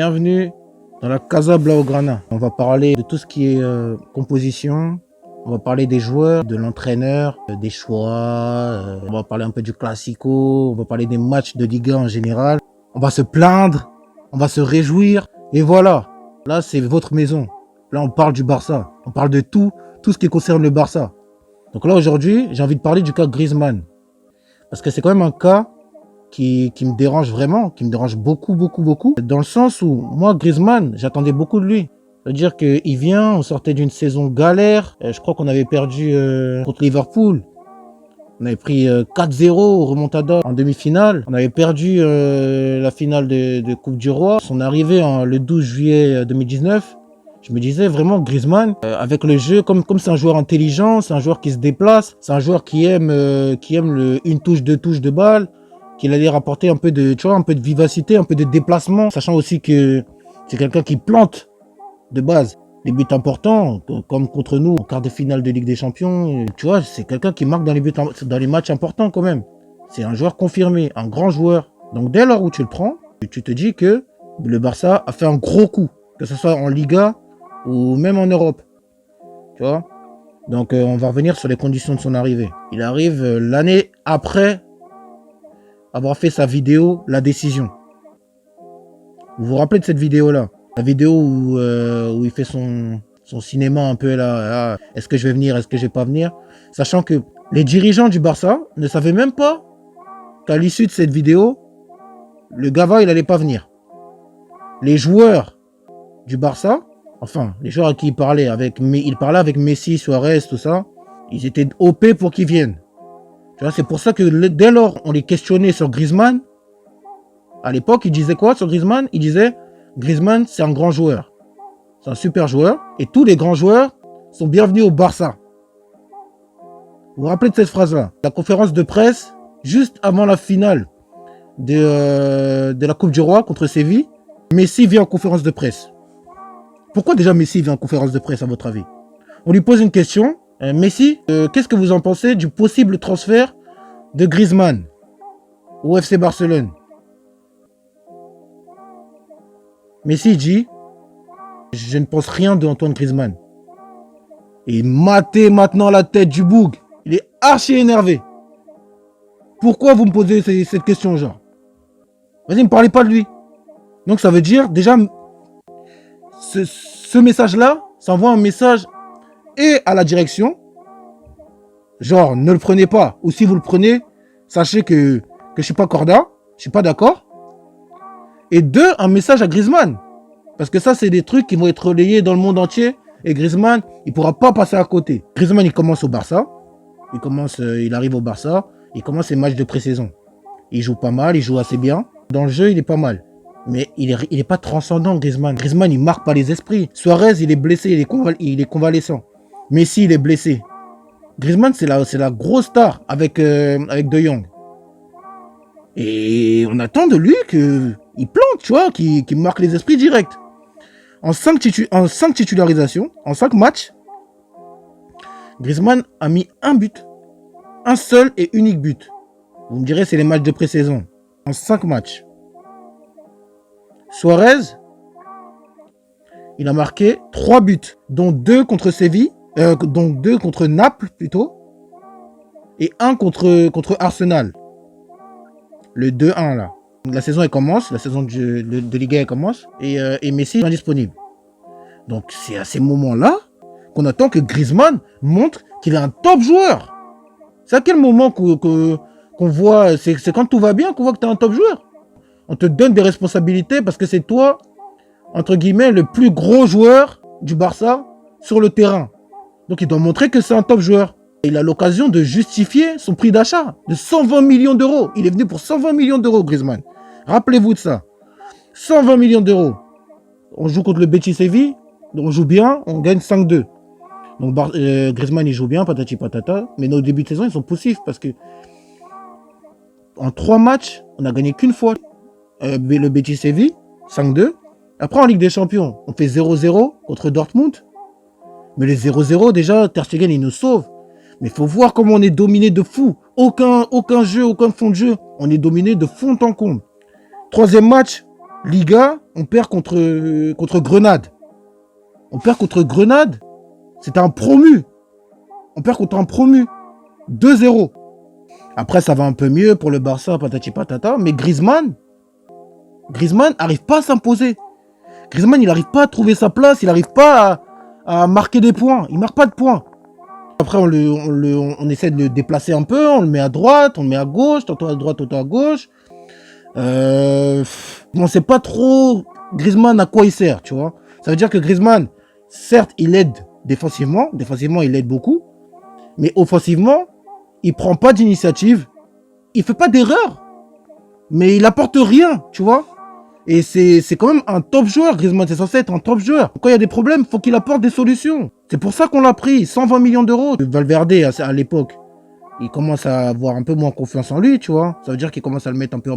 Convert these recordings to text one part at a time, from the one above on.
Bienvenue dans la Casa Blaugrana. On va parler de tout ce qui est composition. On va parler des joueurs, de l'entraîneur, des choix. On va parler un peu du Classico. On va parler des matchs de Ligue 1 en général. On va se plaindre. On va se réjouir. Et voilà. Là, c'est votre maison. Là, on parle du Barça. On parle de tout ce qui concerne le Barça. Donc là, aujourd'hui, j'ai envie de parler du cas Griezmann. Parce que c'est quand même un cas qui me dérange vraiment, qui me dérange beaucoup, dans le sens où, moi, Griezmann, j'attendais beaucoup de lui. C'est-à-dire qu'il vient, on sortait d'une saison galère, je crois qu'on avait perdu contre Liverpool. On avait pris 4-0 au remontada en demi-finale. On avait perdu la finale de Coupe du Roi. Son arrivée le 12 juillet 2019, je me disais vraiment Griezmann, avec le jeu, comme c'est un joueur intelligent, c'est un joueur qui se déplace, c'est un joueur qui aime une touche, deux touches de balle, qu'il allait rapporter un peu de vivacité, un peu de déplacement, sachant aussi que c'est quelqu'un qui plante de base. Des buts importants, comme contre nous en quart de finale de Ligue des Champions, tu vois, c'est quelqu'un qui marque dans les matchs importants quand même. C'est un joueur confirmé, un grand joueur. Donc dès lors où tu le prends, tu te dis que le Barça a fait un gros coup, que ce soit en Liga ou même en Europe. Tu vois. Donc on va revenir sur les conditions de son arrivée. Il arrive l'année après avoir fait sa vidéo La Décision. Vous vous rappelez de cette vidéo-là? La vidéo où il fait son cinéma un peu là. Est-ce que je vais venir? Est-ce que je vais pas venir? Sachant que les dirigeants du Barça ne savaient même pas qu'à l'issue de cette vidéo, le Gava, il allait pas venir. Les joueurs du Barça, enfin, les joueurs à qui il parlait avec Messi, Suarez, tout ça, ils étaient OP pour qu'ils viennent. Tu vois, c'est pour ça que dès lors, on les questionnait sur Griezmann. À l'époque, ils disaient quoi sur Griezmann? Ils disaient Griezmann, c'est un grand joueur. C'est un super joueur. Et tous les grands joueurs sont bienvenus au Barça. Vous vous rappelez de cette phrase-là? La conférence de presse, juste avant la finale de la Coupe du Roi contre Séville, Messi vient en conférence de presse. Pourquoi déjà Messi vient en conférence de presse, à votre avis? On lui pose une question. Messi, qu'est-ce que vous en pensez du possible transfert de Griezmann au FC Barcelone? Messi dit, je ne pense rien de Antoine Griezmann. Et matez maintenant la tête du boug. Il est archi énervé. Pourquoi vous me posez cette question, genre? Vas-y, ne parlez pas de lui. Donc ça veut dire, déjà, ce message-là, ça envoie un message et à la direction, genre, ne le prenez pas. Ou si vous le prenez, sachez que je suis pas corda, je suis pas d'accord. Et deux, un message à Griezmann. Parce que ça, c'est des trucs qui vont être relayés dans le monde entier. Et Griezmann, il pourra pas passer à côté. Griezmann, il commence au Barça. Il arrive au Barça. Il commence ses matchs de pré-saison. Il joue pas mal, il joue assez bien. Dans le jeu, il est pas mal. Mais il est pas transcendant, Griezmann. Griezmann, il marque pas les esprits. Suarez, il est blessé, il est convalescent. Messi, il est blessé. Griezmann, c'est la grosse star avec De Jong. Et on attend de lui qu'il plante, tu vois, qu'il marque les esprits direct. En 5 titularisations, en 5 matchs, Griezmann a mis un but. Un seul et unique but. Vous me direz, c'est les matchs de pré-saison. En 5 matchs. Suarez, il a marqué 3 buts, dont 2 contre Séville, dont 2 contre Naples plutôt, et 1 contre Arsenal. Le 2-1 là. La saison elle commence, la saison de Ligue 1 elle commence, et Messi est indisponible. Donc c'est à ces moments-là qu'on attend que Griezmann montre qu'il est un top joueur. C'est à quel moment qu'on voit, c'est quand tout va bien qu'on voit que tu es un top joueur. On te donne des responsabilités parce que c'est toi, entre guillemets, le plus gros joueur du Barça sur le terrain. Donc il doit montrer que c'est un top joueur. Il a l'occasion de justifier son prix d'achat de 120 millions d'euros. Il est venu pour 120 millions d'euros, Griezmann. Rappelez-vous de ça. 120 millions d'euros. On joue contre le Betis Séville. On joue bien, on gagne 5-2. Donc Griezmann, il joue bien, patati patata. Mais nos débuts de saison, ils sont poussifs parce que en 3 matchs, on n'a gagné qu'une fois. Le Betis Séville, 5-2. Après, en Ligue des Champions, on fait 0-0 contre Dortmund. Mais les 0-0, déjà, Ter Stegen, il nous sauve. Mais il faut voir comment on est dominé de fou. Aucun jeu, aucun fond de jeu. On est dominé de fond en comble. 3e match, Liga, on perd contre Grenade. On perd contre Grenade. C'était un promu. On perd contre un promu. 2-0. Après, ça va un peu mieux pour le Barça, patati patata. Mais Griezmann n'arrive pas à s'imposer. Griezmann, il n'arrive pas à trouver sa place. Il n'arrive pas à marquer des points. Il ne marque pas de points. Après, on essaie de le déplacer un peu. On le met à droite, on le met à gauche. Tantôt à droite, tantôt à gauche. On ne sait pas trop Griezmann à quoi il sert, tu vois. Ça veut dire que Griezmann, certes, il aide défensivement. Défensivement, il aide beaucoup. Mais offensivement, il prend pas d'initiative. Il fait pas d'erreur. Mais il apporte rien, tu vois. Et c'est quand même un top joueur, Griezmann. C'est censé être un top joueur. Quand il y a des problèmes, il faut qu'il apporte des solutions. C'est pour ça qu'on l'a pris. 120 millions d'euros. Valverde, à l'époque, il commence à avoir un peu moins confiance en lui, tu vois. Ça veut dire qu'il commence à le mettre un peu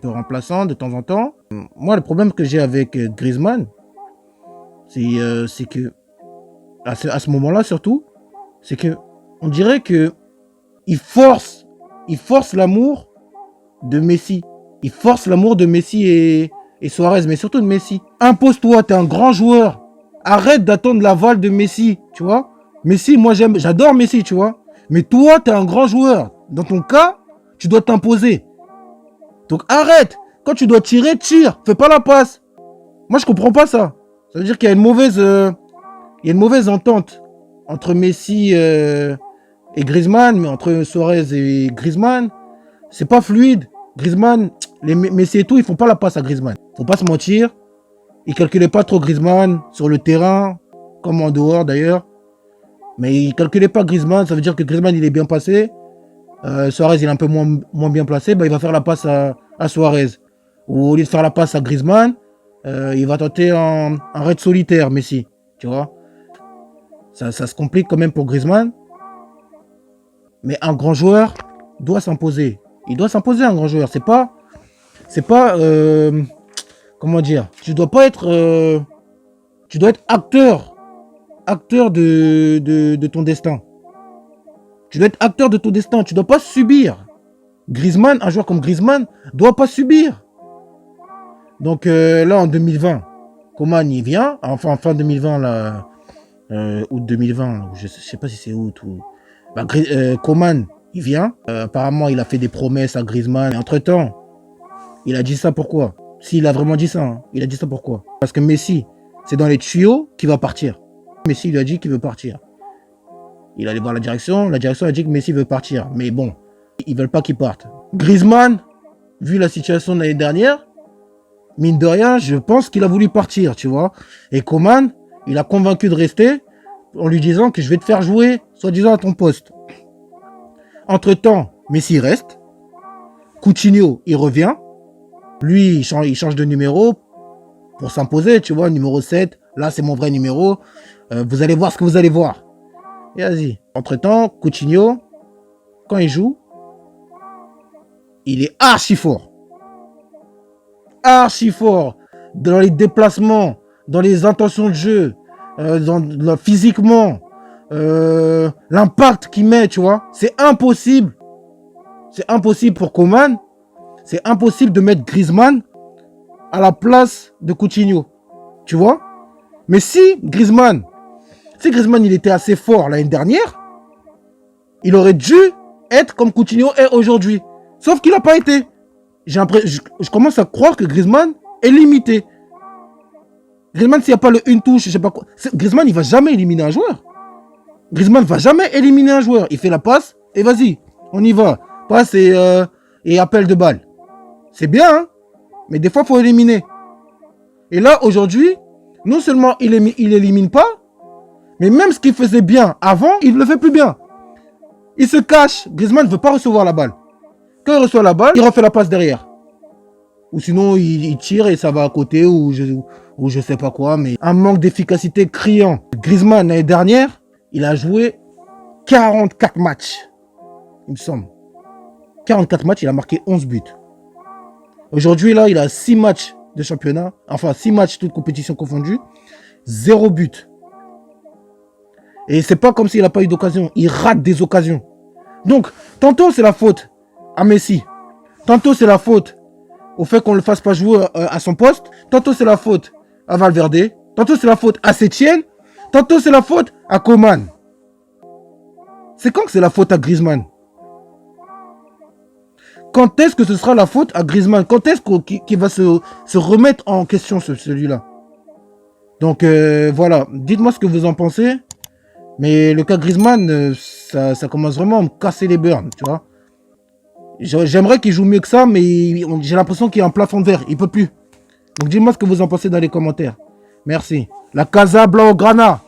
remplaçant de temps en temps. Moi, le problème que j'ai avec Griezmann, c'est que, à ce moment-là surtout, c'est que on dirait que il force l'amour de Messi. Il force l'amour de Messi et Suarez, mais surtout de Messi. Impose-toi, t'es un grand joueur. Arrête d'attendre l'aval de Messi, tu vois. Messi, moi j'adore Messi, tu vois. Mais toi, t'es un grand joueur. Dans ton cas, tu dois t'imposer. Donc arrête. Quand tu dois tirer, tire. Fais pas la passe. Moi, je comprends pas ça. Ça veut dire qu'il y a une mauvaise entente entre Messi et Griezmann, mais entre Suarez et Griezmann, c'est pas fluide. Griezmann, Messi et tout, ils font pas la passe à Griezmann. Faut pas se mentir. Ils calculaient pas trop Griezmann sur le terrain, comme en dehors d'ailleurs. Mais ils calculaient pas Griezmann, ça veut dire que Griezmann il est bien passé. Suarez il est un peu moins bien placé, bah, il va faire la passe à Suarez. Ou au lieu de faire la passe à Griezmann, il va tenter un raid solitaire, Messi. Tu vois. Ça se complique quand même pour Griezmann. Mais un grand joueur doit s'imposer. Il doit s'imposer, un grand joueur. C'est pas comment dire. Tu dois être acteur de ton destin. Tu dois être acteur de ton destin. Tu dois pas subir. Griezmann, un joueur comme Griezmann, doit pas subir. Donc là en 2020, Coman il vient. Enfin fin 2020 là, août 2020. Je sais pas si c'est août ou. Coman il vient. Apparemment il a fait des promesses à Griezmann. Entre temps, il a dit ça pourquoi? S'il a vraiment dit ça, hein, il a dit ça pourquoi? Parce que Messi, c'est dans les tuyaux qu'il va partir. Messi lui a dit qu'il veut partir. Il allait voir la direction a dit que Messi veut partir. Mais bon, ils veulent pas qu'il parte. Griezmann, vu la situation de l'année dernière, mine de rien, je pense qu'il a voulu partir, tu vois. Et Coman, il a convaincu de rester en lui disant que je vais te faire jouer, soi-disant à ton poste. Entre-temps, Messi reste. Coutinho, il revient. Lui, il change de numéro pour s'imposer, tu vois, numéro 7. Là, c'est mon vrai numéro. Vous allez voir ce que vous allez voir. Et vas-y. Entre-temps, Coutinho, quand il joue, il est archi fort. Archi fort. Dans les déplacements, dans les intentions de jeu, physiquement, l'impact qu'il met, tu vois. C'est impossible. C'est impossible pour Coman. C'est impossible de mettre Griezmann à la place de Coutinho. Tu vois? Mais si Griezmann il était assez fort l'année dernière, il aurait dû être comme Coutinho est aujourd'hui. Sauf qu'il n'a pas été. Je commence à croire que Griezmann est limité. Griezmann, s'il n'y a pas le une touche, je sais pas quoi. Griezmann, il ne va jamais éliminer un joueur. Griezmann ne va jamais éliminer un joueur. Il fait la passe et vas-y, on y va. Passe et appel de balle. C'est bien, hein? Mais des fois, il faut éliminer. Et là, aujourd'hui, non seulement il élimine pas, mais même ce qu'il faisait bien avant, il ne le fait plus bien. Il se cache. Griezmann ne veut pas recevoir la balle. Quand il reçoit la balle, il refait la passe derrière. Ou sinon, il tire et ça va à côté ou je sais pas quoi. Mais un manque d'efficacité criant. Griezmann, l'année dernière, il a joué 44 matchs. Il me semble. 44 matchs, il a marqué 11 buts. Aujourd'hui, là, il a 6 matchs de championnat. Enfin, 6 matchs, toutes compétitions confondues. 0 but. Et c'est pas comme s'il n'a pas eu d'occasion. Il rate des occasions. Donc, tantôt c'est la faute à Messi. Tantôt c'est la faute au fait qu'on ne le fasse pas jouer à son poste. Tantôt c'est la faute à Valverde. Tantôt c'est la faute à Setien. Tantôt c'est la faute à Coman. C'est quand que c'est la faute à Griezmann? Quand est-ce que ce sera la faute à Griezmann? Quand est-ce qu'il va se remettre en question celui-là? Donc voilà, dites-moi ce que vous en pensez. Mais le cas Griezmann, ça commence vraiment à me casser les burnes, tu vois. J'aimerais qu'il joue mieux que ça, mais j'ai l'impression qu'il y a un plafond de verre. Il peut plus. Donc dites-moi ce que vous en pensez dans les commentaires. Merci. La Casa Blaugrana.